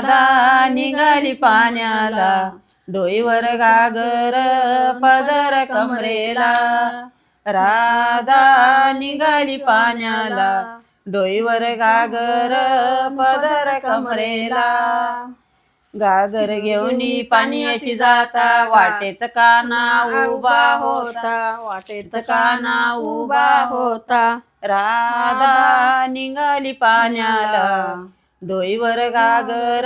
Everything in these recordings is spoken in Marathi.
राधा निघाली पाण्याला, डोईवर गागर पदर कमरेला. राधा निघाली पाण्याला, डोईवर गागर पदर कमरेला. गागर घेऊनी पाणी अशी जाता, वाटेत काना उभा होता, वाटेत काना उभा होता. राधा निघाली पाण्याला, डोईवर गागर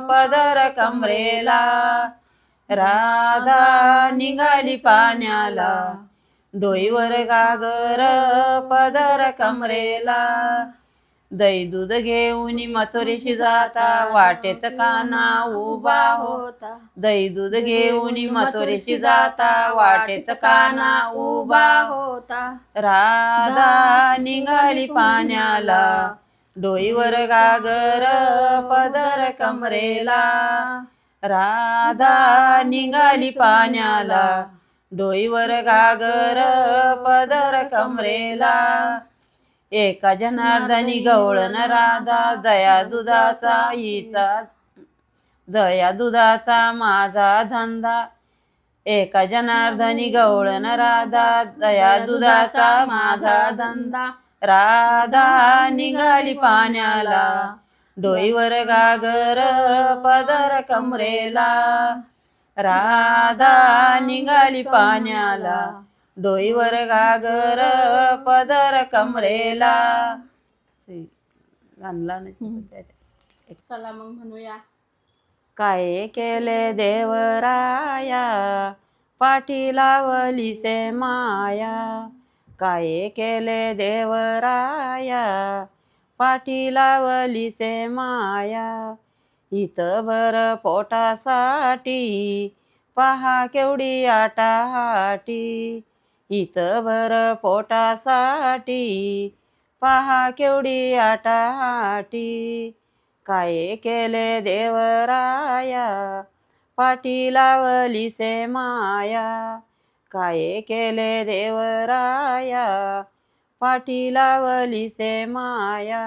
पदर कमरेला. राधा निघाली पाण्याला, डोईवर गागर पदर कमरेला. दही दूध घेऊन मथुरेशी जाता, वाटेत काना उभा होता. दही दूध घेऊन मथुरेशी जाता, वाटेत काना उभा होता. राधा निघाली पाण्याला, डोईवर गागर पदर कमरेला. राधा निघाली पाण्याला, डोईवर गागर पदर कमरेला. एका जनार्दनी गवळण राधा, दया दुधाचा हिचा, दया दुधाचा माझा धंदा. एका जनार्दनी गवळण राधा, दया दुधाचा माझा धंदा. राधा निघाली पाण्याला, डोईवर गागर पदर कमरेला. राधा निघाली पाण्याला, डोईवर गागर पदर कमरेला. चला मग म्हणूया. काय केले देवराया, पाठी लावलीसे माया. काय केले देवराया, पाठी लावलीसे माया. इतभर पोटासाठी पहा केवढी आटाहाटी. इतभर पोटासाठी पहा केवढी आटाहाटी. काय केले देवराया, पाठी लावलीसे माया. काय केले देवराया, पाठी लावलीसे माया.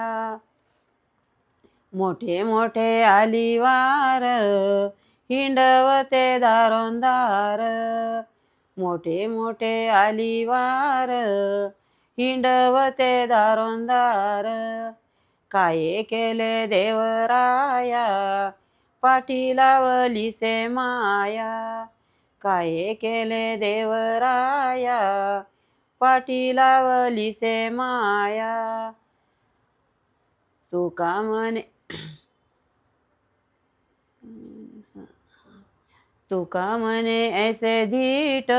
मोठे मोठे आलिवार हिंडवते दारोंदार. मोठे मोठे आलिवार हिंडवते दारोंदार. काय केले देवराया, पाठी लावलीसे माया. काय केले देवराया, पाठी लावलीसे माया. तुका म्हणे तुका म्हणे ऐसे धीट,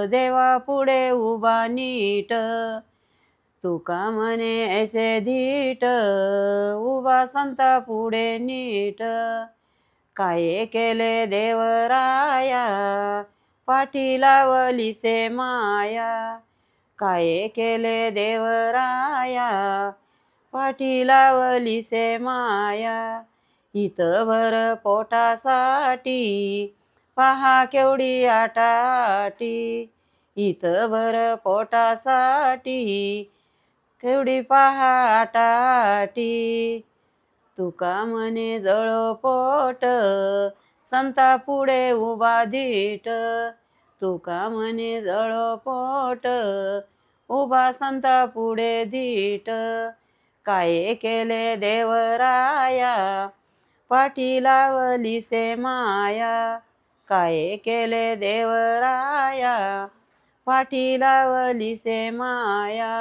देवा पुढे उभा नीट. तुका म्हणे ऐसे धीट, उभा संता पुढे नीट. काय केले देवराया, पाठी लावलीसे माया. काय केले देवराया, पाठी लावलीसे माया. इतभर पोटासाठी पहा केवढी आटाटी. इतभर पोटासाठी केवढी पहा आटाटी. तुका म्हणे जळो पोट, संता पुढे उभा धीट. तुका म्हणे जळो पोट, उभा संता पुढे धीट. काय केले देवराया, पाठी लावलीसे माया. काय केले देवराया, पाठी लावलीसे माया.